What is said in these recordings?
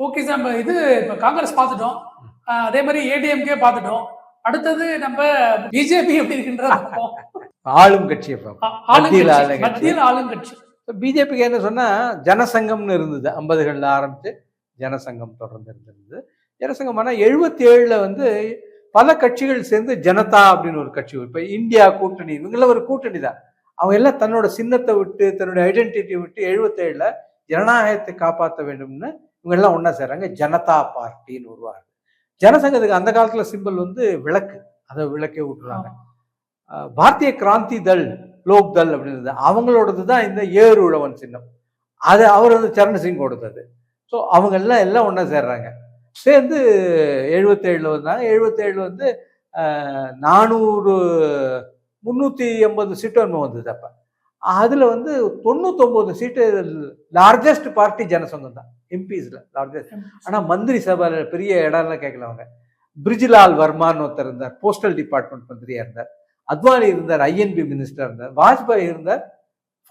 Okay sir. நம்ம இது இப்ப காங்கிரஸ் பார்த்துட்டோம். அதே மாதிரி ஏடிஎம்கே பார்த்துட்டோம். அடுத்தது நம்ம பிஜேபி எப்படி இருக்கின்றத பார்ப்போம். ஆளும் கட்சி மத்தியில் ஆளும் கட்சி. பிஜேபிக்கு என்ன சொன்னா ஜனசங்கம்னு இருந்தது. 50கள்ல ஆரம்பிச்சு ஜனசங்கம் தொடர்ந்து இருந்திருந்தது. ஜனசங்கம் ஆனால் 77ல் வந்து பல கட்சிகள் சேர்ந்து ஜனதா அப்படின்னு ஒரு கட்சி. இப்போ இந்தியா கூட்டணி, இவங்களாம் ஒரு கூட்டணி தான். அவங்க எல்லாம் தன்னோட சின்னத்தை விட்டு தன்னுடைய ஐடென்டிட்டியை விட்டு 77ல் ஜனநாயகத்தை காப்பாற்ற வேண்டும்னு இவங்க எல்லாம் ஒன்றா சேர்றாங்க. ஜனதா பார்ட்டின்னு உருவாங்க. ஜனசங்கத்துக்கு அந்த காலத்துல சிம்பிள் வந்து விளக்கு, அதை விளக்கே விட்டுறாங்க. பாரதிய கிராந்தி தள், லோக் தள் அப்படின்றது அவங்களோடது தான் இந்த ஏறு உழவன் சின்னம். அது அவர் வந்து சரண் சிங் கொடுத்தது. ஸோ அவங்க எல்லாம் ஒன்றா சேர்றாங்க. சேர்ந்து 77ல் வந்தாங்க. 77ல் வந்து 380 சீட்டு ஒன்று வந்தது. அப்போ அதில் வந்து 99 சீட்டு லார்ஜஸ்ட் பார்ட்டி ஜனசங்கம் தான், எம்பிஸ்ல லார்ஜஸ்ட். ஆனால் மந்திரி சபையில் பெரிய இடம்லாம் கேட்கல. அவங்க பிரிஜ்லால் வர்மான்னு ஒருத்தர் இருந்தார், போஸ்டல் டிபார்ட்மெண்ட் மந்திரியா இருந்தார். அத்வானி இருந்தார், ஐஎன்பி மினிஸ்டர் இருந்தார். வாஜ்பாய் இருந்தார்,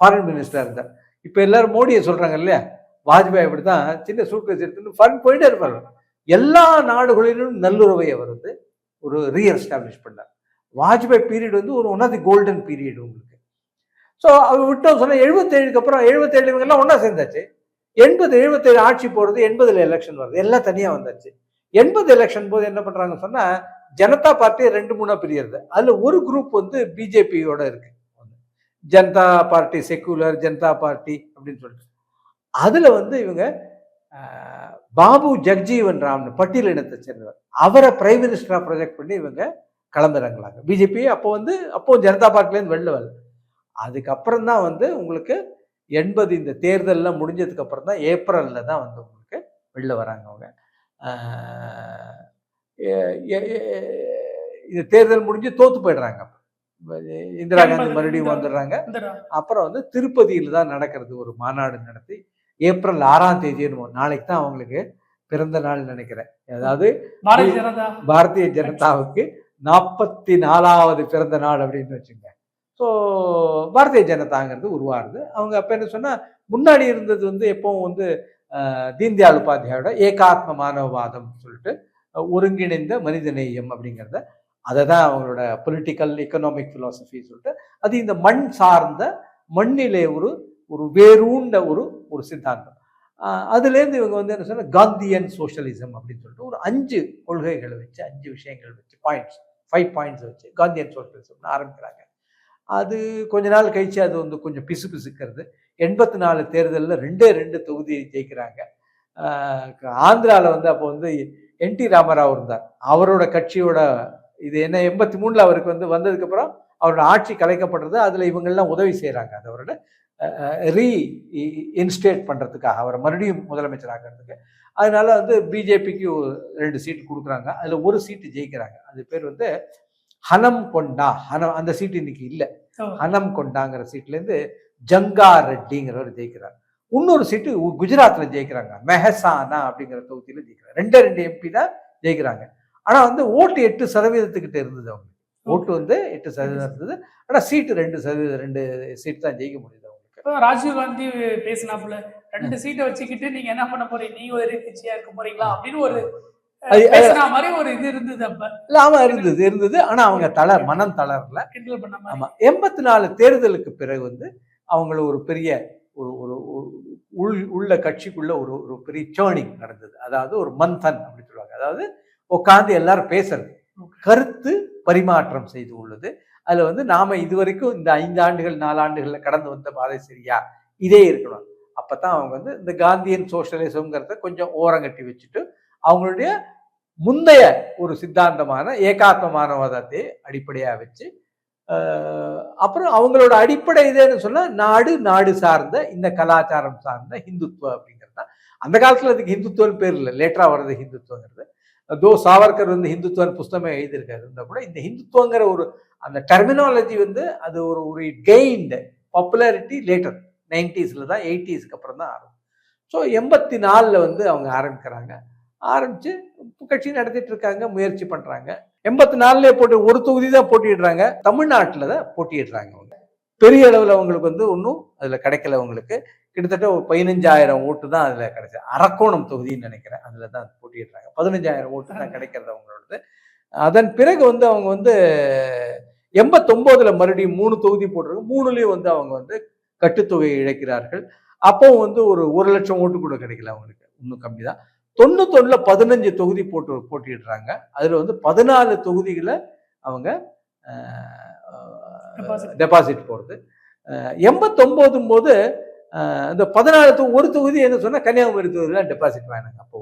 ஃபாரின் மினிஸ்டர் இருந்தார். இப்போ எல்லாரும் மோடியை சொல்றாங்க இல்லையா, வாஜ்பாய் அப்படித்தான் சின்ன சூட்கேஸ் எடுத்துட்டு ஃபாரின் போயிட்டே இருப்பார். எல்லா நாடுகளிலும் நல்லுறவை அவர் வந்து ஒரு ரீஎஸ்டாப்ளிஷ் பண்ணார். வாஜ்பாய் பீரியட் வந்து ஒரு one of the golden period உங்களுக்கு. ஸோ அவர் விட்டோம் சொன்னா 77க்கு அப்புறம் 77 இவங்க எல்லாம் ஒன்றா சேர்ந்தாச்சு. 77 ஆட்சி போகிறது, 80ல் எலெக்ஷன் வருது, எல்லாம் தனியாக வந்தாச்சு. 80 எலெக்ஷன் போது என்ன பண்றாங்கன்னு சொன்னா ஜனதா பார்ட்டி 2-3 பிரியறது. அதுல ஒரு குரூப் வந்து பிஜேபியோட இருக்கு, Janata party secular, Janata party அப்படின்னு சொல்லிட்டு. அதுல வந்து இவங்க பாபு ஜக்ஜீவன் ராம் பட்டியல் இனத்தை சேர்ந்தவர், அவரை பிரைம் மினிஸ்டரா ப்ரொஜெக்ட் பண்ணி இவங்க கிளம்புறாங்களாங்க. பிஜேபி அப்போ ஜனதா பார்ட்டிலேருந்து வெளில வரல. அதுக்கப்புறம் தான் வந்து உங்களுக்கு 80 இந்த தேர்தல்லாம் முடிஞ்சதுக்கு அப்புறம் தான் ஏப்ரல்ல தான் வந்து உங்களுக்கு வெளில வராங்க. அவங்க இது தேர்தல் முடிஞ்சு தோத்து போயிடுறாங்க. இந்திரா காந்தி மறுபடியும் வந்துடுறாங்க. அப்புறம் வந்து திருப்பதியில் தான் நடக்கிறது, ஒரு மாநாடு நடத்தி ஏப்ரல் 6ஆம் தேதி நாளைக்கு தான் அவங்களுக்கு பிறந்த நாள் நினைக்கிறேன். அதாவது பாரதிய ஜனதாவுக்கு 44வது பிறந்த நாள் அப்படின்னு வச்சுங்க. ஸோ பாரதிய ஜனதாங்கிறது உருவாருது. அவங்க அப்போ என்ன சொன்னா, முன்னாடி இருந்தது வந்து எப்பவும் வந்து தீன்தயாள் உபாத்யாயோட ஏகாத்ம மானவவாதம் சொல்லிட்டு ஒருங்கிணைந்த மனிதநேயம் அப்படிங்கிறத, அதை தான் அவங்களோட பொலிட்டிக்கல் எக்கனாமிக் பிலாசபி சொல்லிட்டு, அது இந்த மண் சார்ந்த மண்ணிலே ஒரு வேரூண்ட ஒரு சித்தாந்தம். அதுலேருந்து இவங்க வந்து என்ன சொன்னா காந்தியன் சோஷியலிசம் அப்படின்னு சொல்லிட்டு ஒரு 5 கொள்கைகளை வச்சு 5 விஷயங்கள் வச்சு 5 பாயிண்ட்ஸ் வச்சு காந்தியன் சோஷியலிசம்னு ஆரம்பிக்கிறாங்க. அது கொஞ்ச நாள் கழிச்சு அது வந்து கொஞ்சம் பிசுக்கிறது. 84 தேர்தலில் 2 தொகுதி ஜெயிக்கிறாங்க. ஆந்திராவில் வந்து அப்போ வந்து என்டி ராமராவ் இருந்தார், அவரோட கட்சியோட இது என்ன 83ல் அவருக்கு வந்து வந்ததுக்கப்புறம் அவரோட ஆட்சி கலைக்கப்படுறது. அதில் இவங்கெல்லாம் உதவி செய்கிறாங்க, அது அவரோட இன்ஸ்டேட் பண்ணுறதுக்காக, அவரை மறுபடியும் முதலமைச்சர் ஆக்கிறதுக்கு. அதனால வந்து பிஜேபிக்கு 2 சீட்டு கொடுக்குறாங்க. அதில் ஒரு சீட்டு ஜெயிக்கிறாங்க. அது பேர் வந்து ஹனம் கொண்டா. அந்த சீட்டு இன்னைக்கு இல்லை. ஹனம் கொண்டாங்கிற சீட்லேருந்து ஜங்கா ரெட்டிங்கிறவர் ஜெயிக்கிறார். இன்னொரு சீட்டு குஜராத்ல ஜெயிக்கிறாங்க, மெஹசானா அப்படிங்கிற தொகுதியில ஜெயிக்கிறாங்க. 2 எம்பி தான் ஜெயிக்கிறாங்க. ஆனா வந்து ஓட்டு 8% இருந்தது. அவங்க ஓட்டு வந்து 8% இருந்தது. ஆனா சீட்டு 2 சீட் தான் ஜெயிக்க முடியுது அவங்களுக்கு. ராஜீவ் காந்தி பேசினாப்புல 2 சீட்டை வச்சுக்கிட்டு நீங்க என்ன பண்ண போறீங்க, நீங்க ஒரு கட்சியா இருக்க போறீங்களா அப்படின்னு ஒரு மாதிரி ஒரு இது இருந்தது. அப்ப ஆமா இருந்தது. ஆனா அவங்க மனம் தளரல. ஆமா, 84 தேர்தலுக்கு பிறகு வந்து அவங்கள ஒரு பெரிய ஒரு உள்ள கட்சிக்குள்ள ஒரு பெரிய சேர்னிங் நடந்தது. அதாவது ஒரு மந்தன் அப்படின்னு சொல்லுவாங்க. அதாவது உட்காந்து எல்லாரும் பேசுறது, கருத்து பரிமாற்றம் செய்து உள்ளது. அதுல வந்து நாம இதுவரைக்கும் இந்த 5 ஆண்டுகள் 4 ஆண்டுகள்ல கடந்து வந்த பாதை சரியா, இதே இருக்கணும். அப்பதான் அவங்க வந்து இந்த காந்தியன் சோஷியலிசம்ங்கிறத கொஞ்சம் ஓரங்கட்டி வச்சுட்டு அவங்களுடைய முந்தைய ஒரு சித்தாந்தமான ஏகாத்ம மானவவாதத்தை அடிப்படையா வச்சு, அப்புறம் அவங்களோட அடிப்படை இதுன்னு சொன்னா நாடு சார்ந்த இந்த கலாச்சாரம் சார்ந்த ஹிந்துத்துவம் அப்படிங்கிறது தான். அந்த காலத்துல அதுக்கு ஹிந்துத்துவம் பேர் இல்லை, லேட்டரா வர்றது ஹிந்துத்துவங்கிறது. சாவர்கர் வந்து ஹிந்துத்துவம் புஸ்தகமே எழுதியிருக்காரு. இருந்தா கூட இந்த ஹிந்துத்துவங்கிற ஒரு அந்த டெர்மினாலஜி வந்து அது ஒரு கெயின்டு பாப்புலாரிட்டி லேட்டர் 90ஸ்ல தான், 80ஸ்க்கு அப்புறம் தான் ஆரம்பம். ஸோ 84ல் வந்து அவங்க ஆரம்பிச்சு கட்சி நடத்திட்டு இருக்காங்க, முயற்சி பண்றாங்க. 84லே போட்டு ஒரு தொகுதி தான் போட்டிடுறாங்க, தமிழ்நாட்டில் தான் போட்டிடுறாங்க. அவங்க பெரிய அளவில் அவங்களுக்கு வந்து ஒன்றும் அதில் கிடைக்கல. அவங்களுக்கு கிட்டத்தட்ட ஒரு 15,000 ஓட்டு தான் அதில் கிடைச்சது. அரக்கோணம் தொகுதின்னு நினைக்கிறேன், அதில் தான் போட்டிடுறாங்க. 15,000 ஓட்டு தான் கிடைக்கிறது அவங்களோடது. அதன் பிறகு வந்து அவங்க வந்து 89ல் மறுபடியும் 3 தொகுதி போடுறாங்க. 3லயும் வந்து அவங்க வந்து கட்டுத்தொகையை இழக்கிறார்கள். அப்போ வந்து ஒரு 1,00,000 ஓட்டு கூட கிடைக்கல அவங்களுக்கு, இன்னும் கம்மி தான். 91ல் 15 தொகுதி போட்டிடுறாங்க. அதில் வந்து 14 தொகுதிகளை அவங்க டெபாசிட் போடுறது. 89 போது இந்த 14 ஒரு தொகுதி என்ன சொன்னா கன்னியாகுமரி தொகுதியில் டெபாசிட் வாங்கினாங்க அப்போ.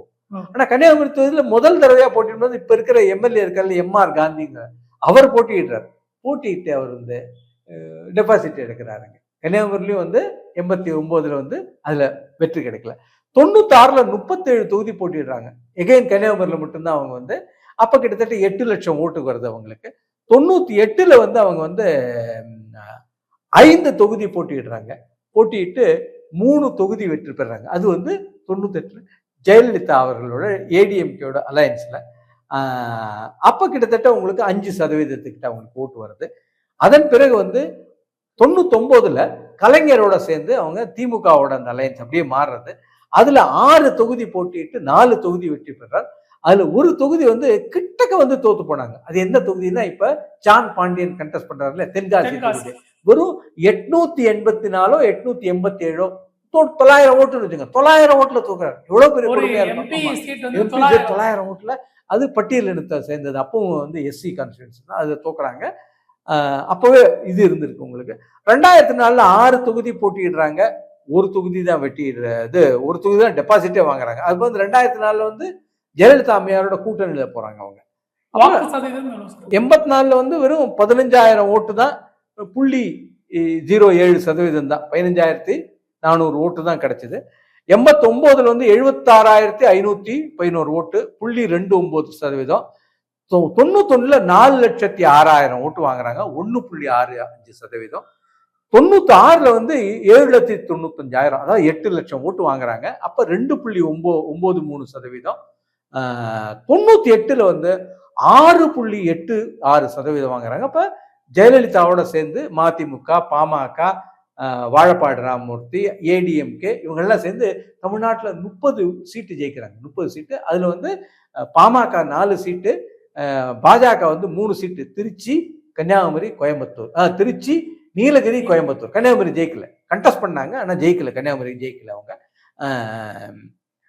ஆனா கன்னியாகுமரி தொகுதியில் முதல் தடவையா போட்டிடும்போது இப்ப இருக்கிற எம்எல்ஏ இருக்காரு எம்ஆர் காந்திங்க, அவர் போட்டியிடுறார். போட்டியிட்டு அவர் வந்து டெபாசிட் எடுக்கிறாருங்க. கன்னியாகுமரியிலையும் வந்து 89ல் வந்து அதுல வெற்றி கிடைக்கல. 96ல் 37 தொகுதி போட்டிடுறாங்க. எகைன் கன்னியாகுமரியில மட்டும்தான் அவங்க வந்து அப்ப கிட்டத்தட்ட 8,00,000 ஓட்டுக்கு வருது அவங்களுக்கு. 98ல் வந்து அவங்க வந்து 5 தொகுதி போட்டியிடுறாங்க. போட்டியிட்டு 3 தொகுதி வெற்றி பெறாங்க. அது வந்து 98ல் ஜெயலலிதா அவர்களோட ஏடிஎம்கேயோட அலையன்ஸ்ல. அப்ப கிட்டத்தட்ட உங்களுக்கு 5% அவங்களுக்கு ஓட்டு வருது. அதன் பிறகு வந்து 99ல் கலைஞரோட சேர்ந்து அவங்க திமுகவோட அந்த அலையன்ஸ் அப்படியே மாறுறது. அதுல 6 தொகுதி போட்டிட்டு 4 தொகுதி வெற்றி பெறார். அதுல ஒரு தொகுதி வந்து கிட்டக்க வந்து தோத்து போனாங்க. அது எந்த தொகுதினா இப்ப ஜான் பாண்டியன் கண்டெஸ்ட் பண்றாருல, தென்காசி தொகுதி. வெறும் 884 887 900 ஓட்டுன்னு வச்சுங்க. 900 ஓட்டுல தூக்குறாரு. எவ்வளவு பெரிய கொடுமையா இருக்கும். எம்பி 900 ஓட்டுல, அது பட்டியல் இனத்தை சேர்ந்தது. அப்பவும் வந்து எஸ்சி கான்ஸ்டிடியூன்சி தான், அது தூக்குறாங்க. அப்பவே இது இருந்திருக்கு உங்களுக்கு. 2004ல் 6 தொகுதி போட்டிடுறாங்க. ஒரு தொகுதி தான் வெட்டிடுறது, ஒரு தொகுதி தான் டெபாசிட்டே வாங்குறாங்க. அது வந்து 2004ல் வந்து ஜெயலலிதா அம்மையாரோட கூட்டணியில போறாங்க அவங்க. 84ல் வந்து வெறும் 15,000 ஓட்டு தான், 0.07% தான், 15,400 ஓட்டு தான் கிடைச்சது. 89ல் வந்து 76,511 ஓட்டு, 0.29%. 91ல் 4,06,000 ஓட்டு வாங்குறாங்க, 1.65%. 96ல் வந்து 7,95,000, அதாவது 8,00,000 ஓட்டு வாங்குறாங்க. அப்ப 2.93%. 98ல் வந்து 6.86% வாங்குறாங்க. அப்ப ஜெயலலிதாவோட சேர்ந்து மதிமுக, பாமக, வாழப்பாடி ராமமூர்த்தி, ஏடிஎம்கே இவங்கெல்லாம் சேர்ந்து தமிழ்நாட்டில் 30 சீட்டு ஜெயிக்கிறாங்க. 30 சீட்டு. அதுல வந்து பாமக 4 சீட்டு, பாஜக வந்து 3 சீட்டு. திருச்சி, கன்னியாகுமரி, கோயம்புத்தூர். திருச்சி, நீலகிரி, கோயம்புத்தூர். கன்னியாகுமரி ஜெயிக்கல, கண்டெஸ்ட் பண்ணாங்க, ஆனா ஜெயிக்கல, கன்னியாகுமரி ஜெயிக்கல அவங்க.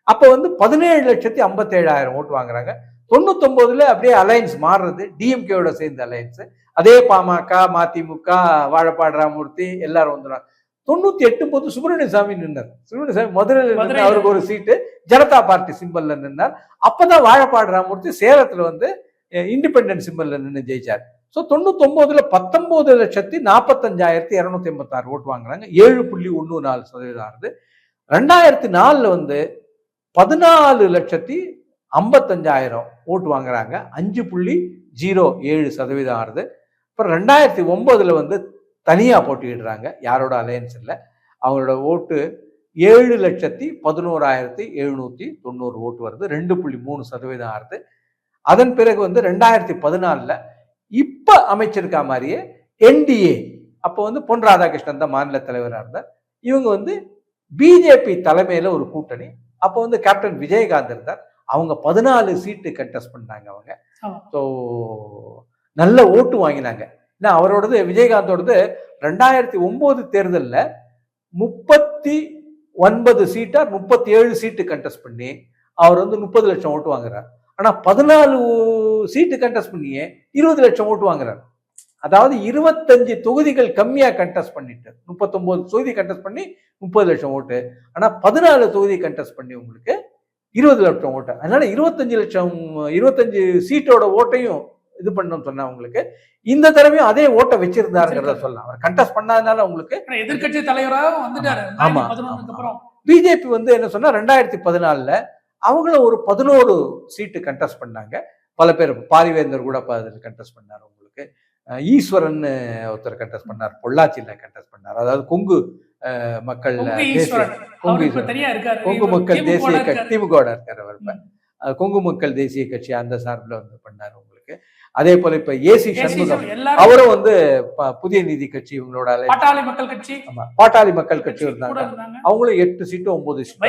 அப்ப வந்து 17,57,000 ஓட்டு வாங்குறாங்க. 99ல் அப்படியே அலையன்ஸ் மாறுறது, டிஎம்கேயோட சேர்ந்த அலையன்ஸ். அதே பாமக, மதிமுக, வாழப்பாடி ராமமூர்த்தி எல்லாரும் வந்துடுறாங்க. 98 போது சுப்பிரமணிய சாமி நின்றார். சுப்பிரமணிய சாமி மதுரையில் அவருக்கு ஒரு சீட்டு, ஜனதா பார்ட்டி சிம்பல்ல நின்றார். அப்பதான் வாழப்பாடி ராமமூர்த்தி சேலத்துல வந்து இண்டிபெண்டன்ட் சிம்பல்ல நின்று ஜெயிச்சார். ஸோ 99ல் 19,45,286 ஓட்டு வாங்குறாங்க, 7.14% ஆகுது. 2004ல் வந்து 14,55,000 ஓட்டு வாங்குறாங்க, 5.07% ஆகுது. அப்புறம் 2009ல் வந்து தனியா போட்டியிடுறாங்க, யாரோட அலையன்ஸ் இல்லை. அவங்களோட ஓட்டு 7,11,790 ஓட்டு வருது, 2.3% ஆகுது. அதன் பிறகு வந்து 2014ல் இப்ப அமைச்சிருக்க மாதிரியே என்டிஏ, அப்போ வந்து பொன் ராதாகிருஷ்ணன் தான் மாநில தலைவராக இருந்தார். இவங்க வந்து பிஜேபி தலைமையில ஒரு கூட்டணி. அப்போ வந்து கேப்டன் விஜயகாந்த் இருந்தார். அவங்க 14 சீட்டு கண்டெஸ்ட் பண்ணாங்க அவங்க. ஸோ நல்ல ஓட்டு வாங்கினாங்க. ஏன்னா அவரோடது, விஜயகாந்தோடது 2009 தேர்தலில் 39 சீட்டா 37 சீட்டு கண்டெஸ்ட் பண்ணி அவர் வந்து 30 லட்சம் ஓட்டு வாங்குறார். ஆனா 14 சீட்டு கண்டெஸ்ட் பண்ணியே 20 லட்சம் ஓட்டு வாங்குறாரு. அதாவது 25 தொகுதிகள் கம்மியா கண்டெஸ்ட் பண்ணிட்டு, 39 தொகுதி கண்டெஸ்ட் பண்ணி 30 லட்சம் ஓட்டு. ஆனா 14 தொகுதி கண்டெஸ்ட் பண்ணி உங்களுக்கு 20 லட்சம் ஓட்டு. அதனால 25 சீட்டோட ஓட்டையும் இது பண்ணணும்னு சொன்னா உங்களுக்கு இந்த தடவையும் அதே ஓட்டை வச்சிருந்தாருங்கிறத சொல்லலாம். அவர் கண்டெஸ்ட் பண்ணாதனால உங்களுக்கு எதிர்கட்சி தலைவராக வந்துட்டாரு. ஆமா. பிஜேபி வந்து என்ன சொன்னா 2014ல் அவங்களும் ஒரு 11 சீட்டு கண்டெஸ்ட் பண்ணாங்க. பல பேர், பாரிவேந்தர் கூட கண்டெஸ்ட் பண்ணார். உங்களுக்கு ஈஸ்வரன் ஒருத்தர் கண்டெஸ்ட் பண்ணார், பொள்ளாச்சியில கண்டெஸ்ட் பண்ணார். அதாவது கொங்கு மக்கள் கொங்கு மக்கள் தேசிய கட்சி, திமுக இருக்கார் அவர். கொங்கு மக்கள் தேசிய கட்சி அந்த சார்பில் வந்து பண்ணார் உங்களுக்கு. அதே போல இப்ப ஏசி சண்முகம் அவரும் வந்து புதிய நீதி கட்சி இவங்களோட பாட்டாளி மக்கள் கட்சி, பாட்டாளி மக்கள் கட்சி இருந்தாங்க. அவங்களும் 8 சீட்டு 9 சீட்டு.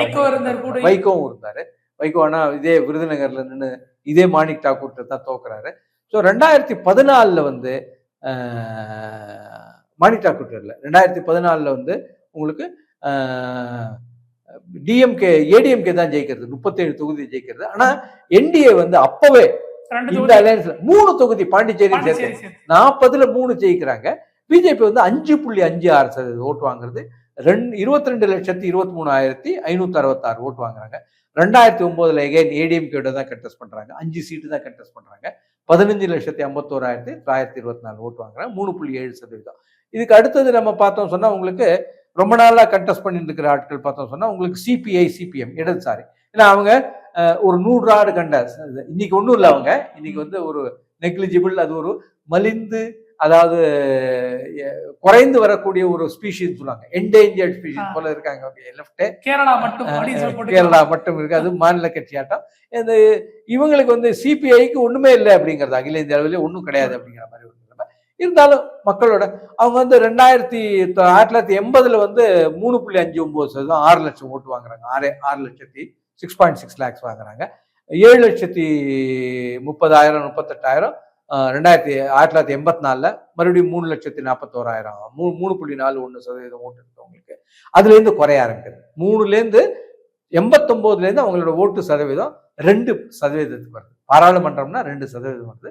வைகோவும் இருந்தாரு. வைகோ ஆனா இதே விருதுநகர்ல நின்று இதே மாணிக் தாக்கூர் தான் தோக்குறாரு. ஸோ 2014 வந்து மாணிக் தாக்கூர் இல்ல, 2014 வந்து உங்களுக்கு ஏடிஎம்கே தான் ஜெயிக்கிறது, 37 தொகுதி ஜெயிக்கிறது. ஆனா என்டிஏ வந்து அப்பவே இந்த அலையன்ஸ்ல 3 தொகுதி பாண்டிச்சேரி சேர்த்து 40ல் 3 ஜெயிக்கிறாங்க. பிஜேபி வந்து 5.56% ஓட்டு வாங்குறது, 22,23,566 ஓட்டு வாங்குறாங்க. 2009 எகைன் ஏடிஎம்கே தான் கண்டெஸ்ட் பண்றாங்க, 5 சீட்டு தான் கண்டெஸ்ட் பண்றாங்க. 15,51,924 ஓட்டு வாங்குறாங்க, 3.7%. இதுக்கு அடுத்தது நம்ம பார்த்தோம் சொன்னா உங்களுக்கு ரொம்ப நாளா கண்டெஸ்ட் பண்ணிட்டு இருக்கிற ஆட்கள் பார்த்தோம் சொன்னா உங்களுக்கு சிபிஐ சிபிஎம் இடதுசாரி. ஏன்னா அவங்க ஒரு 100 ஆடு இன்னைக்கு ஒன்றும் இல்லை, அவங்க இன்னைக்கு வந்து ஒரு நெக்லிஜிபிள், அது ஒரு மலிந்து, அதாவது குறைந்து வரக்கூடிய ஒரு ஸ்பீஷிஸ் சொல்லுவாங்க, என்டேஞ்சர்ட் ஸ்பீஷிஸ் போல இருக்காங்க. கேரளா மட்டும் இருக்கு, அது மாநில கட்சி ஆட்டம். இந்த இவங்களுக்கு வந்து சிபிஐக்கு ஒண்ணுமே இல்லை அப்படிங்கிறது, அகில இந்திய அளவிலே ஒன்றும் கிடையாது அப்படிங்கிற மாதிரி ஒரு நிலைமை இருந்தாலும் மக்களோட அவங்க வந்து 1980 வந்து 3.59%, 6 லட்சம் ஓட்டு வாங்குறாங்க. 6.6 lakhs வாங்குறாங்க. 7,30,000 38,000 1984 மறுபடியும் 3,41,000 3.41% ஓட்டு இருக்கவங்களுக்கு அதுல இருந்து குறைய ஆரம்பிக்குது. 3லேருந்து 89லேருந்து அவங்களோட ஓட்டு சதவீதம் 2% வருது. பாராளுமன்றம்னா 2% வருது.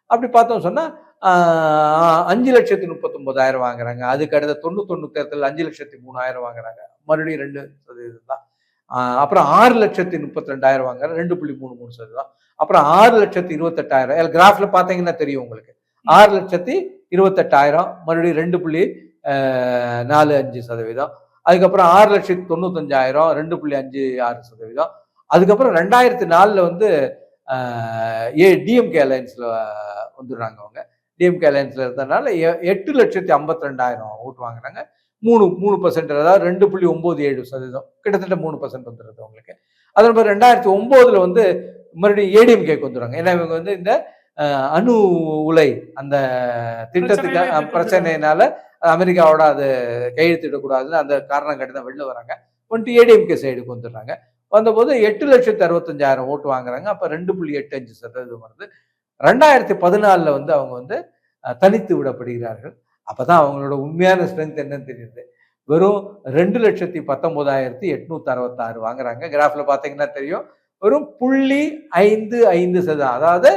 அப்படி பார்த்தோம் சொன்னா 5,39,000 வாங்குறாங்க. அதுக்கு அடுத்த 91 தேர்தல் 5,03,000 வாங்குறாங்க, மறுபடியும் 2% தான். அப்புறம் 6,32,000 வாங்குறாங்க, 2.33%. அப்புறம் 6,28,000 கிராஃப்ல பாத்தீங்கன்னா தெரியும் உங்களுக்கு, 6,28,000 மறுபடியும் 2.45%. அதுக்கப்புறம் 6,95,000 2.56%. அதுக்கப்புறம் 2004 வந்து டிஎம்கே அலையன்ஸ்ல வந்துடுறாங்க. அவங்க டிஎம்கே அலையன்ஸ்ல இருந்ததுனால 8,52,000 ஓட்டு வாங்குறாங்க, 3%, அதாவது 2.97%, கிட்டத்தட்ட 3% வந்துடுறது அவங்களுக்கு. அதன் பிறகு 2009 வந்து மறுபடியும் ஏடிஎம்கேக்கு வந்துடுறாங்க. ஏன்னா இவங்க வந்து இந்த அணு உலை அந்த திட்டத்துக்கு பிரச்சனையினால அமெரிக்காவோட அது கையெழுத்திடக்கூடாதுன்னு அந்த காரணம் காட்டி தான் வெளில வராங்க. வந்துட்டு ஏடிஎம்கே சைடுக்கு வந்துடுறாங்க. வந்தபோது 8,65,000 ஓட்டு வாங்குறாங்க. அப்ப 2.85% வருது. 2014 வந்து அவங்க வந்து தனித்து விடப்படுகிறார்கள். அப்பதான் அவங்களோட உண்மையான ஸ்ட்ரென்த் என்னன்னு தெரியுது. வெறும் 2,19,866 வாங்குறாங்க. கிராஃப்ல பாத்தீங்கன்னா தெரியும், வெறும் 0.55%, அதாவது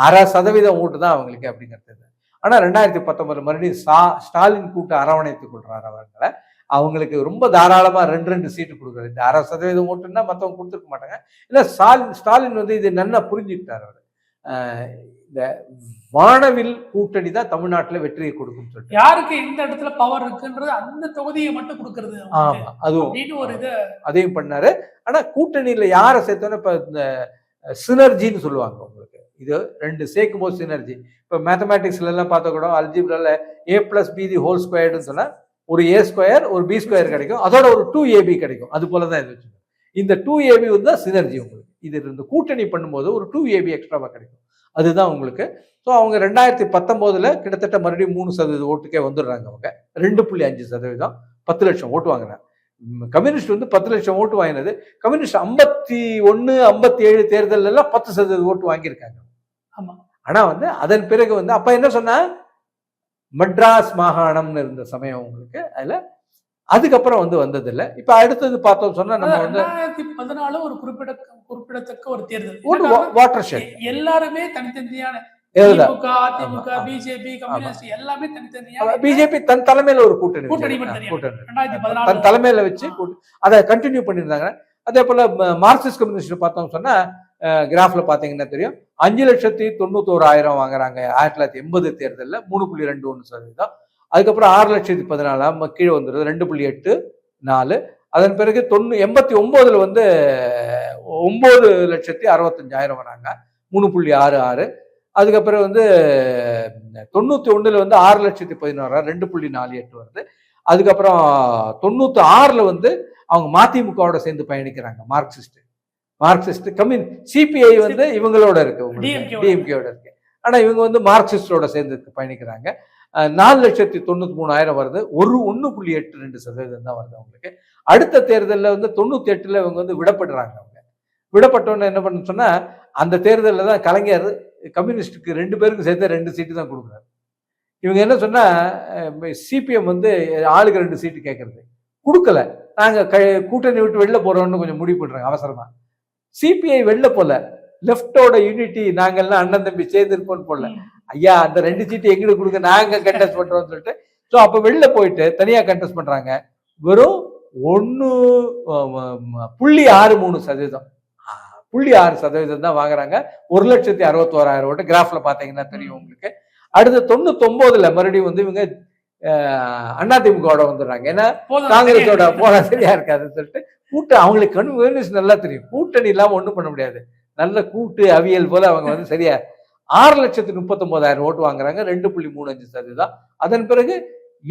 0.5% ஓட்டு தான் அவங்களுக்கு அப்படிங்கிறது. ஆனா 2019 மறுபடியும் ஸ்டாலின் கூட்டு அரவணைத்துக் கொள்றாரு அவங்களை. அவங்களுக்கு ரொம்ப தாராளமா 2 சீட்டு கொடுக்குறது. இந்த 0.5% ஓட்டுன்னா மற்றவங்க கொடுத்துருக்க மாட்டாங்க. இல்ல ஸ்டாலின் வந்து இது நல்லா புரிஞ்சுக்கிட்டார். அவர் இந்த வானவில் கூட்டணி தான் தமிழ்நாட்டில் வெற்றியை கொடுக்கும் சொல்லிட்டு, யாருக்கு எந்த இடத்துல பவர் இருக்குன்றது அந்த தொகுதியை மட்டும் கொடுக்கறது. ஆமா, அதுவும் ஒரு இது அதையும் பண்ணாரு. ஆனா கூட்டணியில யாரை சேர்த்தோன்னா இப்ப இந்த சினர்ஜின்னு சொல்லுவாங்க உங்களுக்கு, இது 2 சேர்க்கும் போது சினர்ஜி. இப்ப மேத்தமேட்டிக்ஸ்ல எல்லாம் பார்த்த கூட அல்ஜிப்ரால a+b² சொன்னா ஒரு a² ஒரு b² கிடைக்கும், அதோட ஒரு 2ab கிடைக்கும். அது போலதான் இது வச்சுக்கோங்க. இந்த 2ab வந்து சினர்ஜி உங்களுக்கு. இது இந்த கூட்டணி பண்ணும்போது ஒரு 2ab எக்ஸ்ட்ராவா கிடைக்கும், அதுதான் உங்களுக்கு. ஸோ அவங்க 2019 கிட்டத்தட்ட மறுபடியும் 3% ஓட்டுக்கே வந்துடுறாங்க. அவங்க 2.5%, 10 லட்சம் ஓட்டு வாங்குறாங்க. கம்யூனிஸ்ட் வந்து 10 லட்சம் ஓட்டு வாங்கினது. கம்யூனிஸ்ட் 51, 57 தேர்தல் எல்லாம் 10% ஓட்டு வாங்கியிருக்காங்க. ஆமா. ஆனா வந்து அதன் பிறகு வந்து அப்ப என்ன சொன்னா மெட்ராஸ் மாகாணம்னு இருந்த சமயம் உங்களுக்கு, அதுல அதுக்கப்புறம் வந்து வந்ததில்லை. இப்ப அடுத்தது பார்த்தோம் சொன்னா நம்ம வந்து 2014 ஒரு குறிப்பிடத்தக்க ஒரு தேர்தல், வாட்டர் ஷெட். எல்லாருமே தனித்தனியான திமுக, அதிமுக, பிஜேபி, கம்யூனிஸ்ட் எல்லாமே தனித்தனியா. பிஜேபி தன் தலைமையில ஒரு கூட்டணி தன் தலைமையில வச்சு அதை கண்டினியூ பண்ணியிருந்தாங்க. அதே போல மார்க்சிஸ்ட் கம்யூனிஸ்ட் பார்த்தோம் சொன்னா கிராஃப்ல பாத்தீங்கன்னா தெரியும், 5,91,000 வாங்குறாங்க 1980 தேர்தலில், 3.21%. அதுக்கப்புறம் 6,14,000 கீழே வந்துடுது, 2.84. அதன் பிறகு 89 வந்து 9,65,000 வராங்க, 3.66. அதுக்கப்புறம் வந்து 91 வந்து 6,11,000 2.48 வருது. அதுக்கப்புறம் 96 வந்து அவங்க மதிமுகவோட சேர்ந்து பயணிக்கிறாங்க. மார்க்சிஸ்ட் கம்யூன் சிபிஐ வந்து இவங்களோட இருக்கு, டிஎம்கேவோட இருக்கு. ஆனா இவங்க வந்து மார்க்சிஸ்டோட சேர்ந்து பயணிக்கிறாங்க. 4,93,000 வருது. 1.82% தான் வருது அவங்களுக்கு. அடுத்த தேர்தலில் வந்து 98ல் இவங்க வந்து விடப்படுறாங்க. அவங்க விடப்பட்டோன்னு என்ன பண்ணு சொன்னா, அந்த தேர்தலில் தான் கலைஞர் கம்யூனிஸ்டுக்கு 2 பேருக்கும் சேர்த்து 2 சீட்டு தான் கொடுக்குறாரு. இவங்க என்ன சொன்னா, சிபிஎம் வந்து ஆளுக்கு 2 சீட்டு கேட்கறது கொடுக்கல. நாங்க கூட்டணி விட்டு வெளில போறோம்னு கொஞ்சம் முடிவு பண்றாங்க அவசரமா. சிபிஐ வெளில போல, லெப்டோட யூனிட்டி நாங்கெல்லாம் அண்ணன் தம்பி சேர்ந்து இருக்கோம்னு போடல. ஐயா அந்த 2 சீட்டு எங்களுக்கு கொடுங்க, நாங்க கண்டெஸ்ட் பண்றோம்னு சொல்லிட்டு ஸோ அப்ப வெளில போயிட்டு தனியா கண்டெஸ்ட் பண்றாங்க. வெறும் 1.63%, 0.6% தான் வாங்குறாங்க. 1,61,000 ஓட்டு. கிராஃப்ல பாத்தீங்கன்னா தெரியும் உங்களுக்கு. அடுத்து 99ல மறுபடியும் வந்து இவங்க அதிமுகவோட வந்துடுறாங்க. ஏன்னா காங்கிரஸோட போல சரியா இருக்காதுன்னு சொல்லிட்டு அவங்களுக்கு கன்வீனியன்ஸ் நல்லா தெரியும். கூட்டணி இல்லாம ஒண்ணும் பண்ண முடியாது. நல்ல கூட்டு அவியல் போல அவங்க வந்து சரியா 6,39,000 ஓட்டு வாங்குறாங்க. 2.35%. அதன் பிறகு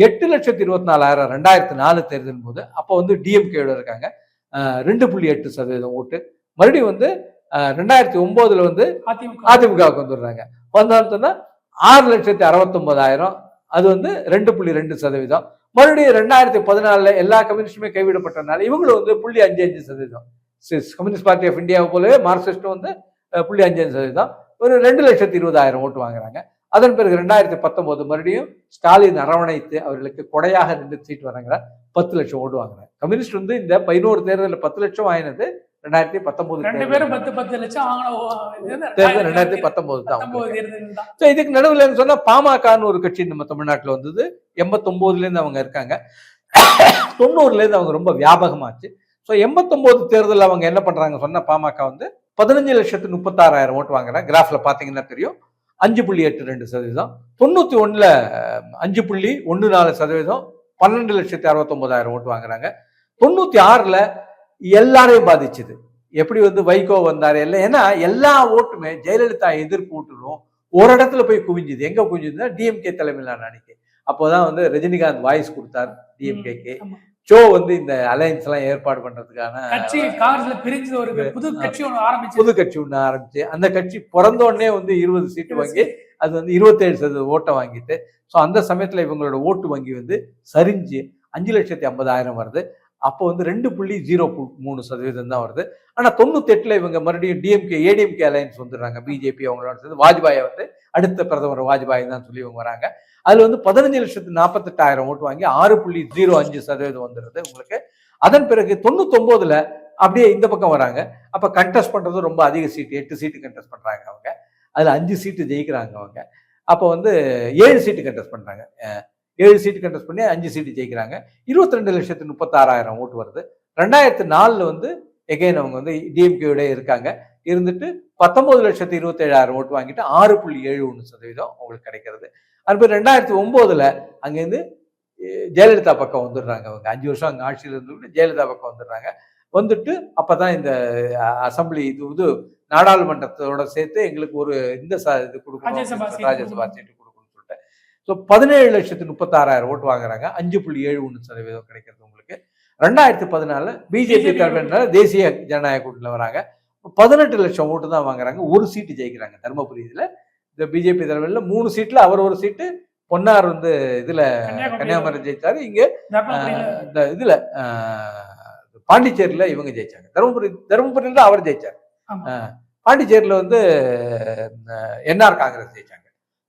8,24,000 2004 தேர்தல் போது அப்போ வந்து டிஎம்கேயோட இருக்காங்க. 2.8% ஓட்டு. மறுபடியும் வந்து 2009ல வந்து அதிமுகவுக்கு வந்துடுறாங்க. வந்தாலும் 6,69,000, அது வந்து 2.2%. மறுபடியும் 2014ல எல்லா கம்யூனிஸ்டுமே கைவிடப்பட்டனால இவங்களும் வந்து 0.55%. கம்யூனிஸ்ட் பார்ட்டி ஆஃப் இந்தியாவை போலவே மார்க்சிஸ்டும் வந்து 0.55%. ஒரு 2,20,000 ஓட்டு வாங்குறாங்க. அதன் பிறகு 2019 மறுபடியும் ஸ்டாலின் அரவணைத்து அவர்களுக்கு கொடையாக 2 சீட் வராங்க. 10 லட்சம் ஓட்டு வாங்குறாங்க. கம்யூனிஸ்ட் வந்து இந்த 11 தேர்தலில் 10 லட்சம் வாங்கினது 2019 தேர்தல் 2019 தான். இதுக்கு நடுவில் சொன்னா பாமகன்னு ஒரு கட்சி நம்ம தமிழ்நாட்டில் வந்தது. 89ல இருந்து அவங்க இருக்காங்க. 90ல இருந்து அவங்க ரொம்ப வியாபகமாச்சு. ஸோ 89 தேர்தல் அவங்க என்ன பண்றாங்க சொன்னா, பாமக வந்து 15,36,000 ஓட்டு வாங்குறாங்க. கிராஃப்ல பாத்தீங்கன்னா தெரியும். 5.82%. 91ல 5.14%. 12,69,000 ஓட்டு வாங்குறாங்க. 96ல எல்லாரையும் பாதிச்சுது. எப்படி வந்து வைகோ வந்தாரு எல்லாம். ஏன்னா எல்லா ஓட்டுமே ஜெயலலிதா எதிர்ப்பு ஓட்டுகளும் ஒரு இடத்துல போய் குவிஞ்சுது. எங்க குவிஞ்சுதுன்னா டிஎம்கே தலைமையிலான அணிக்கு. அப்போதான் வந்து ரஜினிகாந்த் வாய்ஸ் கொடுத்தார் டிஎம்கேக்கு. ஷோ வந்து இந்த அலையன்ஸ் எல்லாம் ஏற்பாடு பண்றதுக்கான புது கட்சி ஒண்ணு ஆரம்பிச்சு அந்த கட்சி பிறந்த உடனே வந்து 20 சீட்டு வாங்கி அது வந்து 27% ஓட்டை வாங்கிட்டு, ஸோ அந்த சமயத்துல இவங்களோட ஓட்டு வங்கி வந்து சரிஞ்சு 5,50,000 வருது. அப்போ வந்து 2.03% தான் வருது. ஆனா 98ல இவங்க மறுபடியும் டிஎம்கே ஏடிஎம்கே அலையன்ஸ் வந்துடுறாங்க. பிஜேபி அவங்களோட சேர்ந்து வாஜ்பாயை வந்து அடுத்த பிரதமர் வாஜ்பாய் தான் சொல்லி இவங்க வராங்க. அதுல வந்து 15,48,000 ஓட்டு வாங்கி 6.05% வந்துடுது உங்களுக்கு. அதன் பிறகு 99ல அப்படியே இந்த பக்கம் வராங்க. அப்ப கண்டெஸ்ட் பண்றது ரொம்ப அதிக சீட்டு, 8 சீட்டு கண்டெஸ்ட் பண்றாங்க அவங்க. அதுல 5 சீட்டு ஜெயிக்கிறாங்க அவங்க. அப்போ வந்து 7 சீட்டு கண்டெஸ்ட் பண்றாங்க. 7 சீட்டு கண்டெஸ்ட் பண்ணி 5 சீட்டு ஜெயிக்கிறாங்க. 22,36,000 ஓட்டு வருது. 2004ல வந்து எகைன் அவங்க வந்து டிஎம்கேயோட இருக்காங்க. இருந்துட்டு 19,27,000 ஓட்டு வாங்கிட்டு 6.71% அவங்களுக்கு கிடைக்கிறது. அதுபோல் 2009ல அங்கேருந்து ஜெயலலிதா பக்கம் வந்துடுறாங்க. அவங்க 5 வருஷம் அங்கே ஆட்சியில் இருந்து ஜெயலலிதா பக்கம் வந்துடுறாங்க. வந்துட்டு அப்பதான் இந்த அசம்பிளி இது நாடாளுமன்றத்தோட சேர்த்து எங்களுக்கு ஒரு இந்த இது கொடுக்கணும், ராஜ்யசபா சீட்டு கொடுக்கணும்னு சொல்லிட்டு. ஸோ 17,36,000 ஓட்டு வாங்குறாங்க. 5.71% கிடைக்கிறது உங்களுக்கு. 2014ல பிஜேபி தலைமையினால தேசிய ஜனநாயக கூட்டணியில் வராங்க. 18 லட்சம் ஓட்டு தான் வாங்குறாங்க. ஒரு சீட்டு ஜெயிக்கிறாங்க தர்மபுரி. இதுல இந்த பிஜேபி தலைமையில 3 சீட்ல அவர் ஒரு சீட்டு, பொன்னார் வந்து இதுல கன்னியாகுமரி ஜெயிச்சாரு. இங்க இந்த இதுல பாண்டிச்சேரியில இவங்க ஜெயிச்சாங்க. தருமபுரியில அவர் ஜெயிச்சார். பாண்டிச்சேரியில வந்து என்ஆர் காங்கிரஸ் ஜெயிச்சாங்க.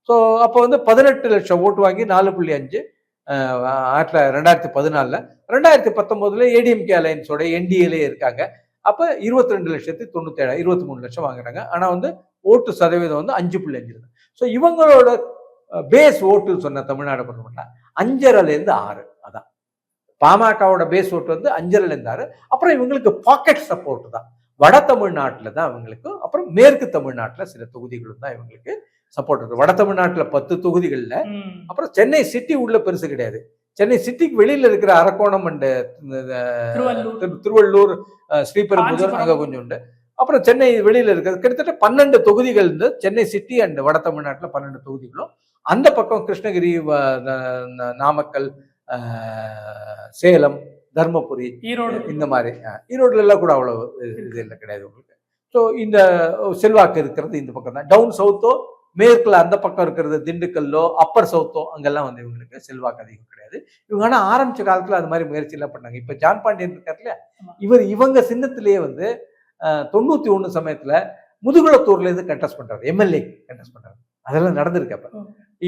ஸோ அப்போ வந்து 18 லட்சம் ஓட்டு வாங்கி 4.5 2014ல. 2019ல ஏடிஎம்கே அலையன்ஸோட என்டிஏல இருக்காங்க. அப்ப 22,97,000 23 லட்சம் வாங்குறாங்க. ஆனா வந்து ஓட்டு சதவீதம் வந்து 5.5. ஸோ இவங்களோட பேஸ் ஓட்டு சொன்ன தமிழ்நாடு பொறுத்தமட்டில் 5.5லேருந்து 6. அதான் பாமகவோட பேஸ் ஓட்டு வந்து 5.5லேருந்து 6. அப்புறம் இவங்களுக்கு பாக்கெட் சப்போர்ட் தான் வட தமிழ்நாட்டில் தான் இவங்களுக்கு. அப்புறம் மேற்கு தமிழ்நாட்டில் சில தொகுதிகளும் தான் இவங்களுக்கு சப்போர்ட் இருக்கு. வட தமிழ்நாட்டில் 10 தொகுதிகள்ல. அப்புறம் சென்னை சிட்டி உள்ள பெருசு கிடையாது. சென்னை சிட்டிக்கு வெளியில இருக்கிற அரக்கோணம் அண்ட் திருவள்ளூர், ஸ்ரீபெரும்புதூர் அங்க கொஞ்சம் உண்டு. அப்புறம் சென்னை வெளியில இருக்கிறது கிட்டத்தட்ட 12 தொகுதிகள் இருந்து சென்னை சிட்டி அண்ட் வட தமிழ்நாட்டில் 12 தொகுதிகளும். அந்த பக்கம் கிருஷ்ணகிரி, நாமக்கல், சேலம், தர்மபுரி, ஈரோடு, இந்த மாதிரி. ஈரோடுல எல்லாம் கூட அவ்வளவு இது இல்லை கிடையாது உங்களுக்கு. ஸோ இந்த செல்வாக்கு இருக்கிறது இந்த பக்கம் தான். டவுன் சவுத்தோ மேற்குல அந்த பக்கம் இருக்கிறது திண்டுக்கல்லோ அப்பர் சவுத்தோ அங்கெல்லாம் வந்து இவங்களுக்கு செல்வாக்கு அதிகம் கிடையாது. இவங்க ஆனா ஆரம்பிச்ச காலத்துல அது மாதிரி முயற்சி எல்லாம் பண்ணாங்க. இப்ப ஜான் பாண்டியன் இருக்காரு இல்லையா, இவங்க சின்னத்திலேயே வந்து 91 சமயத்துல முதுகுளத்தூர்ல இருந்து கண்டெஸ்ட் பண்றாரு, எம்எல்ஏ கண்டெஸ்ட் பண்றாரு. அதெல்லாம் நடந்திருக்கு. அப்ப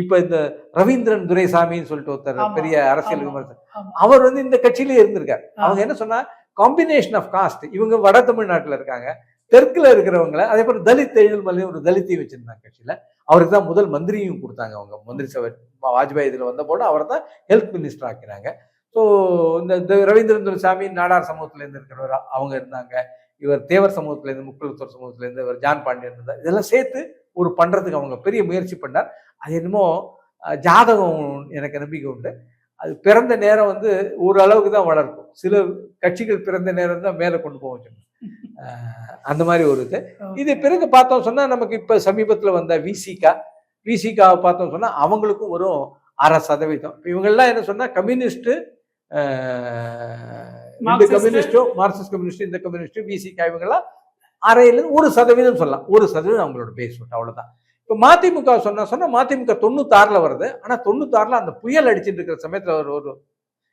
இப்ப இந்த ரவீந்திரன் துரைசாமின்னு சொல்லிட்டு ஒருத்தர் பெரிய அரசியல் விமர்சகர், அவர் வந்து இந்த கட்சியிலேயே இருந்திருக்காரு. அவங்க என்ன சொன்னா, காம்பினேஷன் ஆஃப் காஸ்ட். இவங்க வட தமிழ்நாட்டுல இருக்காங்க, தெற்குல இருக்கிறவங்களை, அதே போல தலித் எழில்மலையும் ஒரு தலித்தையும் வச்சிருந்தாங்க கட்சியில. அவருக்கு தான் முதல் மந்திரியும் கொடுத்தாங்க. அவங்க மந்திரி சபை வாஜ்பாய் இதுல வந்த போது அவர் தான் ஹெல்த் மினிஸ்டர் ஆக்கினாங்க. ஸோ இந்த ரவீந்திரன் துரைசாமி நாடார் சமூகத்துல இருந்து இருக்கிறவர் அவங்க இருந்தாங்க. இவர் தேவர் சமூகத்துல இருந்து, முக்குளத்தூர் சமூகத்துல இருந்து இவர் ஜான் பாண்டியன் இருந்தார். இதெல்லாம் சேர்த்து ஒரு பண்றதுக்கு அவங்க பெரிய முயற்சி பண்ணார். அது என்னமோ ஜாதகம் எனக்கு நம்பிக்கை உண்டு. அது பிறந்த நேரம் வந்து ஓரளவுக்கு தான் வளர்க்கும். சில கட்சிகள் பிறந்த நேரம் தான் மேலே கொண்டு போக வச்சிருக்கோம். அந்த மாதிரி ஒரு இது பிறகு பார்த்தோம் சொன்னா, நமக்கு இப்ப சமீபத்தில் வந்த விசிகாவை பார்த்தோம் சொன்னா அவங்களுக்கும் ஒரு 6%. இவங்கெல்லாம் என்ன சொன்னா, கம்யூனிஸ்ட், இந்த கம்யூனிஸ்டும் மார்க்சிஸ்ட் கம்யூனிஸ்ட், இந்த கம்யூனிஸ்ட், விசிகா, இவங்கெல்லாம் 1% சொல்லலாம். 1% அவங்களோட பேஸ் ஓட்டு, அவ்வளவுதான். இப்ப மதிமுக சொன்னா மதிமுக 96ல வருது. ஆனா 96ல அந்த புயல் அடிச்சுட்டு இருக்கிற சமயத்துல ஒரு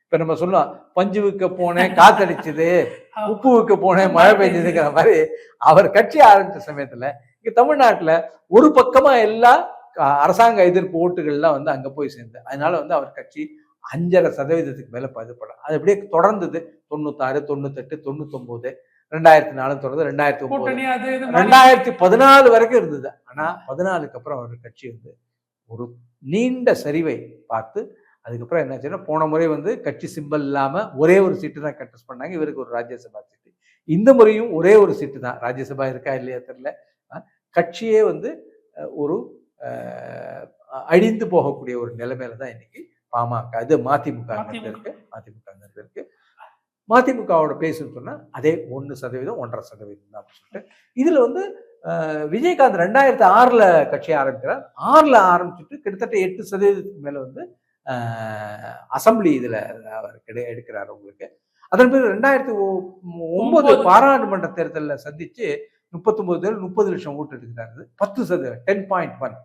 இப்ப நம்ம சொல்லலாம், பஞ்சு விற்க போனேன் காத்தடிச்சது, உப்பு விற்க போனேன் மழை பெஞ்சதுங்கிற மாதிரி அவர் கட்சி ஆரம்பிச்ச சமயத்துல இங்க தமிழ்நாட்டுல ஒரு பக்கமா எல்லா அரசாங்க எதிர்ப்பு ஓட்டுகள்லாம் வந்து அங்க போய் சேர்ந்து, அதனால வந்து அவர் கட்சி 5.5% மேல பதிப்படும். அது அப்படியே தொடர்ந்தது. 96, 98, 99, 2004 தொடர்ந்து 2009, 2014 வரைக்கும் இருந்தது. ஆனா 14க்கு அப்புறம் அவர் கட்சி வந்து ஒரு நீண்ட சரிவை பார்த்து, அதுக்கப்புறம் என்னாச்சுன்னா, போன முறை வந்து கட்சி சிம்பல் இல்லாம ஒரே ஒரு சீட்டு தான் கண்டெஸ்ட் பண்ணாங்க. இவருக்கு ஒரு ராஜ்யசபா சீட்டு. இந்த முறையும் ஒரே ஒரு சீட்டு தான். ராஜ்யசபா இருக்கா இல்லையா தெரியல. கட்சியே வந்து ஒரு அழிந்து போகக்கூடிய ஒரு நிலைமையில தான் இன்னைக்கு பாமக, அது மதிமுக இருக்கு. மதிமுகவோட பேசுன்னு சொன்னா அதே 1%, 1.5% தான் சொல்லிட்டு, இதுல வந்து விஜயகாந்த் 2006ல கட்சி ஆரம்பிக்கிறார். 6ல ஆரம்பிச்சுட்டு கிட்டத்தட்ட 8%க்கு மேல வந்து அசம்பிளி இதுல அவர் எடுக்கிறார் உங்களுக்கு. அதன் பிறகு 2009 பாராளுமன்ற தேர்தலில் சந்திச்சு 30 லட்சம் ஓட்டு எடுக்கிறாரு. 10%,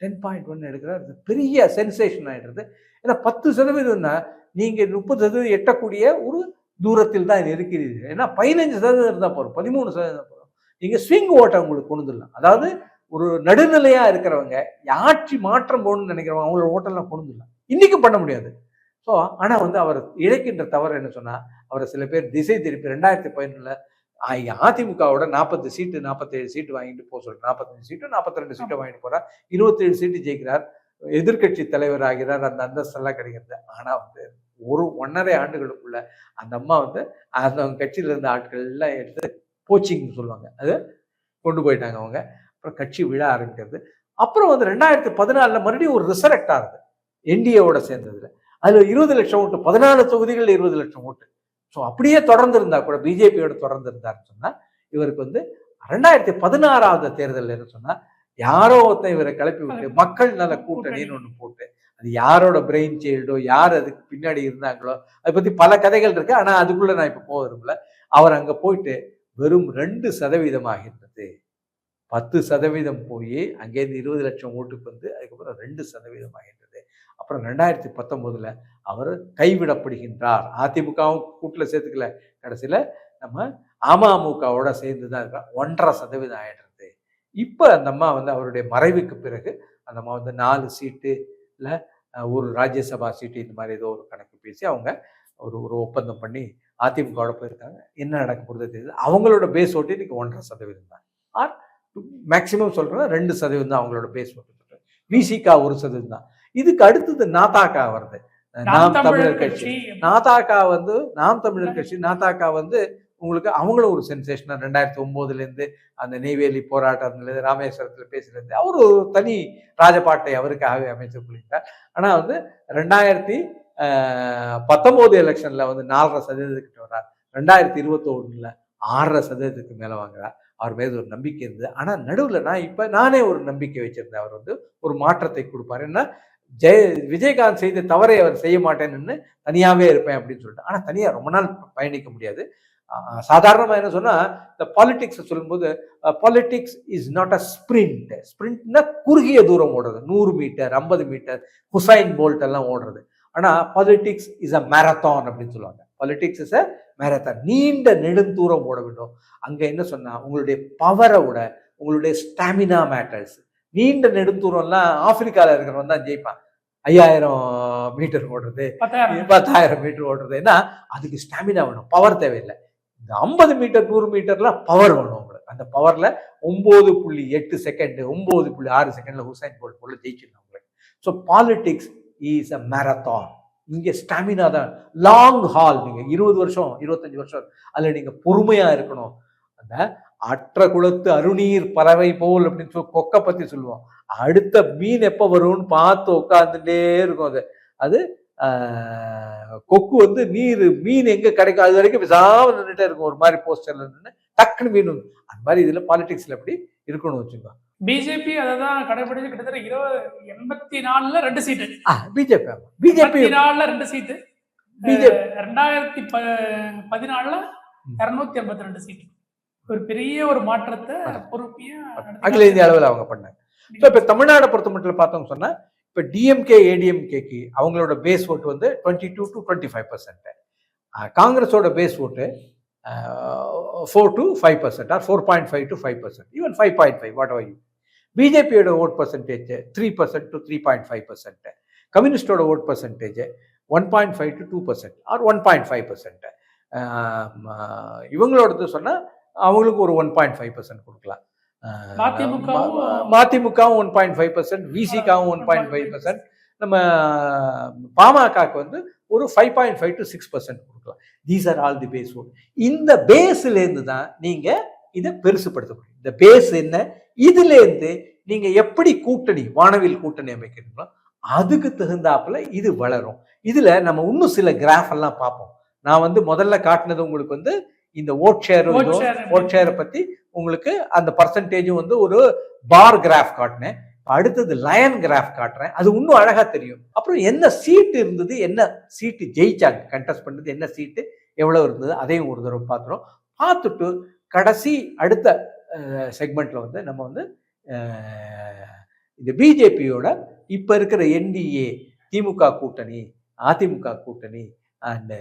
10.1 எடுக்கிறார். பெரிய சென்சேஷன் ஆயிடுறது. ஏன்னா 10%ன்னா நீங்க 30% எட்டக்கூடிய ஒரு தூரத்தில் தான் இருக்கிறீர்கள். ஏன்னா 15% இருந்தால் போறோம், 13% போறோம். நீங்க ஸ்விங் ஓட்டை உங்களுக்கு கொண்டு வந்துடலாம். அதாவது ஒரு நடுநிலையா இருக்கிறவங்க, ஆட்சி மாற்றம் போகணும்னு நினைக்கிறவங்க, அவங்களோட ஓட்டெல்லாம் கொண்டு வந்துடலாம். இன்னைக்கு பண்ண முடியாது. ஸோ ஆனா வந்து அவர் இழைக்கின்ற தவறு என்ன சொன்னா, அவரை சில பேர் திசை திருப்பி 2011ல அதிமுகவோட 40 சீட்டு 47 சீட்டு வாங்கிட்டு போக சொல்றாரு. 45 சீட்டு 42 சீட்டை வாங்கிட்டு போறார். 27 சீட்டு ஜெயிக்கிறார். எதிர்கட்சி தலைவர் ஆகிறார். அந்த அந்தஸ்தெல்லாம் கிடைக்கிறது. ஆனா வந்து 1.5 ஆண்டுகளுக்குள்ள அந்த அம்மா வந்து அந்த கட்சியில இருந்த ஆட்கள் எல்லாம் எடுத்து போச்சிங்னு சொல்லுவாங்க, அது கொண்டு போயிட்டாங்க அவங்க. அப்புறம் கட்சி விழ ஆரம்பிக்கிறது. அப்புறம் வந்து 2014ல மறுபடியும் ஒரு ரிசரெக்ட் ஆகுது என்டிஏவோட சேர்ந்ததுல. அதுல 20 லட்சம் ஓட்டு, 14 தொகுதிகள் 20 லட்சம் ஓட்டு. ஸோ அப்படியே தொடர்ந்து இருந்தா கூட, பிஜேபியோட தொடர்ந்து இருந்தாருன்னு சொன்னா, இவருக்கு வந்து 2016வது தேர்தல் என்ன சொன்னா, யாரோ ஒருத்தன் இவரை கிளப்பி விட்டு மக்கள் நல கூட்டணின்னு ஒண்ணு போட்டு, அது யாரோட பிரெயின் சைல்டோ, யார் அதுக்கு பின்னாடி இருந்தாங்களோ, அதை பத்தி பல கதைகள் இருக்கு. ஆனா அதுக்குள்ள நான் இப்ப போக விரும்பல. அவர் அங்க போயிட்டு வெறும் 2% ஆகின்றது. 10% போய் அங்கேருந்து 20 லட்சம் ஓட்டுக்கு வந்து அதுக்கப்புறம் 2% ஆகின்றது. அப்புறம் 2019ல அவர் கைவிடப்படுகின்றார். அதிமுகவும் கூட்டுல சேர்த்துக்கல, கடைசியில நம்ம அமமுகவோட சேர்ந்துதான் இருக்கா. 1.5% ஆயிடுறது. இப்ப அந்த அம்மா வந்து அவருடைய மறைவுக்கு பிறகு அந்த அம்மா வந்து 4 சீட்டுல ஒரு ராஜ்யசபா சீட்டு இந்த மாதிரி ஏதோ ஒரு கணக்கு பேசி அவங்க ஒரு ஒப்பந்தம் பண்ணி அதிமுகவோட போயிருக்காங்க. என்ன நடக்க போறது தெரியுது. அவங்களோட பேஸ் ஓட்டு இன்னைக்கு 1.5% தான். ஆர் மேக்சிமம் சொல்றேன் 2% தான் அவங்களோட பேஸ் ஓட்டு. விசிகா 1% தான். இதுக்கு அடுத்தது நாதாகா வருது, நாம் தமிழர் கட்சி. நாதாகா வந்து நாம் தமிழர் கட்சி. நாதாகா வந்து உங்களுக்கு அவங்களும் ஒரு சென்சேஷனா 2009ல இருந்து அந்த நெய்வேலி போராட்டத்துல ராமேஸ்வரத்துல பேசுறது அவர் ஒரு தனி ராஜபாட்டை அவருக்காகவே அமைத்துக் கொள்கிறார். ஆனா வந்து 2019 எலெக்ஷன்ல வந்து 4.5% கிட்ட வர்றார். 2021ல 6.5% மேல வாங்குறார். அவர் மீது ஒரு நம்பிக்கை இருந்தது. ஆனா நடுவில் நானே ஒரு நம்பிக்கை வச்சிருந்தேன், அவர் வந்து ஒரு மாற்றத்தை கொடுப்பாரு. என்ன விஜயகாந்த் செய்த தவறை அவர் செய்ய மாட்டேன்னு தனியாவே இருப்பேன் அப்படின்னு சொல்லிட்டு. ஆனா தனியா ரொம்ப நாள் பயணிக்க முடியாது. சாதாரணமா என்ன சொன்னா இந்த பாலிடிக்ஸ் சொல்லும்போது politics is not a sprint. ஸ்பிரிண்ட்னா குறுகிய தூரம் ஓடுறது, 100 மீட்டர் 50 மீட்டர் ஹுசைன் போல்ட் எல்லாம் ஓடுறது. ஆனா பாலிடிக்ஸ் இஸ் அ மேரத்தான் அப்படின்னு சொல்லுவாங்க. பாலிடிக்ஸ் இஸ் அ மேரத்தான், நீண்ட நெடுந்தூரம் ஓட வேண்டும். அங்க என்ன சொன்னா உங்களுடைய பவரை விட உங்களுடைய ஸ்டாமினா மேட்டர்ஸ். நீண்ட நெடுந்தூரம்லாம் ஆப்பிரிக்கால இருக்கிறவன் தான் ஜெயிப்பான். 5000 மீட்டர் ஓடுறது, 10,000 மீட்டர் ஓடுறது. ஏன்னா அதுக்கு ஸ்டாமினா வேணும், பவர் தேவையில்லை. இந்த 50 மீட்டர் 100 மீட்டர்லாம் பவர் வேணும் உங்களுக்கு. அந்த பவர்ல 9.8 செகண்ட் 9.6 செகண்ட்ல ஹுசைன் போல்ட் போல ஜெயிச்சிடலாம் உங்களுக்கு. So politics is a marathon. இங்க ஸ்டாமினா தான், லாங் ஹால். நீங்க 20 வருஷம் 25 வருஷம் அதுல நீங்க பொறுமையா இருக்கணும். அந்த அற்ற குளத்து அருநீர் பறவை போல் அப்படின்னு சொல்லி கொக்கை பத்தி சொல்லுவோம். அடுத்த மீன் எப்ப வரும்னு பார்த்து உட்காந்துட்டே இருக்கும். அது கொக்கு வந்து மீன் எங்க கிடைக்கும் அது வரைக்கும் விசாம நின்றுட்டே இருக்கும். ஒரு மாதிரி போஸ்டர்ல நின்று டக்குன்னு மீன் வந்து அந்த மாதிரி இதுல பாலிடிக்ஸ்ல எப்படி இருக்கணும் வச்சுக்கோ. பிஜேபி அதான் கடைபிடிச்சு கிட்டத்தட்ட 84ல 2 சீட்டு. பிஜேபி 4ல 2 சீட்டு. பிஜேபி 2014ல 252 சீட்டு. ஒரு பெரிய ஒரு மாற்றத்தை பொறுப்பியா அகில இந்திய அளவில் அவங்க பண்ணாங்க. இப்ப தமிழ்நாடை பொறுத்த மட்டும் பார்த்தோம் சொன்னா இப்ப டிஎம்கே ஏடிஎம்கேக்கு அவங்களோட பேஸ் ஓட்டு வந்து 22 to 25%. காங்கிரஸோட பேஸ் ஓட்டு 4 to 5% or 4.5 to 5%, even 5.5 whatever you. பிஜேபியோட ஓட் பர்சன்டேஜ் 3% to 3.5%. கம்யூனிஸ்டோட ஓட் பர்சன்டேஜ் 1.5 to 2% ஆர் 1.5%. இவங்களோடது சொன்னா அவங்களுக்கு ஒரு 1.5% கொடுக்கலாம். மதிமுகவும் 1.5%, விசிகாவும் 1.5%, நம்ம பாமகக்கு வந்து ஒரு 5.5 to 6% கொடுக்கலாம். These are all the base out. இந்த பேஸ்ல இருந்து தான் நீங்க இதை பெருசுப்படுத்த முடியும். இந்த பேஸ் என்ன, இதுல இருந்து நீங்க எப்படி கூட்டணி வானவில் கூட்டணி அமைக்கிறீங்களோ அதுக்கு தகுந்தாப்புல இது வளரும். இதுல நம்ம இன்னும் சில கிராஃப் எல்லாம் பார்ப்போம். நான் வந்து முதல்ல காட்டினது உங்களுக்கு வந்து இந்த ஓட் ஷேரை பத்தி உங்களுக்கு அந்த பர்சன்டேஜும் வந்து ஒரு பார் கிராஃப் காட்டினேன். அடுத்தது லயன் கிராஃப் காட்டுறேன், அது இன்னும் அழகா தெரியும். அப்புறம் என்ன சீட்டு இருந்தது, என்ன சீட்டு ஜெயிச்சாங்க, கண்டெஸ்ட் பண்ணது என்ன சீட்டு எவ்வளவு இருந்தது அதையும் ஒரு தடவை பார்த்துரும். பார்த்துட்டு கடைசி அடுத்த செக்மெண்ட்ல வந்து நம்ம வந்து இந்த பிஜேபியோட இப்ப இருக்கிற என்டிஏ, திமுக கூட்டணி, அதிமுக கூட்டணி அண்ட்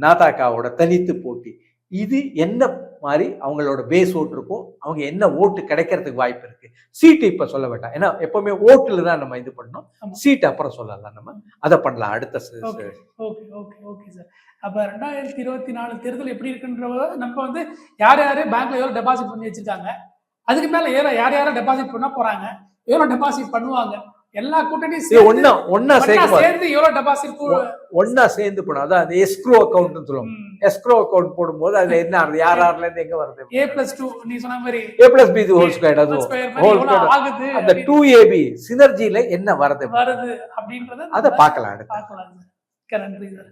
நாதாகாவோட தனித்து போட்டி, இது என்ன மாதிரி அவங்களோட பேஸ் ஓட்டு இருக்கும், அவங்க என்ன ஓட்டு கிடைக்கிறதுக்கு வாய்ப்பு இருக்கு. சீட்டு இப்ப சொல்ல வேண்டாம், ஏன்னா எப்பவுமே ஓட்டுல தான் நம்ம இது பண்ணோம். சீட்டு அப்புறம் சொல்லலாம், நம்ம அதை பண்ணலாம் அடுத்த. Okay sir. அப்ப 2024 தேர்தல் எப்படி இருக்குன்றத நம்ம வந்து யார் யாரு பேங்க்ல எவ்வளவு டெபாசிட் பண்ணி வச்சிருக்காங்க, அதுக்கு மேல யார் யாரும் டெபாசிட் பண்ண போறாங்க, எவ்வளவு டெபாசிட் பண்ணுவாங்க, எல்லா கூட்டணியும் ஒன்னா சேர்ந்து எவ்வளவு டெபாசிட் ஒன்னா சேர்ந்து போனோம். அதான் அந்த எஸ்க்ரோ அக்கவுண்ட் சொல்லுவோம். எஸ்க்ரோ அக்கவுண்ட் போடும்போது அதுல என்ன ஆகுது, யார்ல இருந்து எங்க வருது, A+2 நீ சொன்ன மாதிரி A+B ஹோல் ஸ்கொயர், அது ஹோல் ஆகுது. அந்த 2AB சினர்ஜில என்ன வருது அப்படின்றத அதை பார்க்கலாம். நன்றி சார்.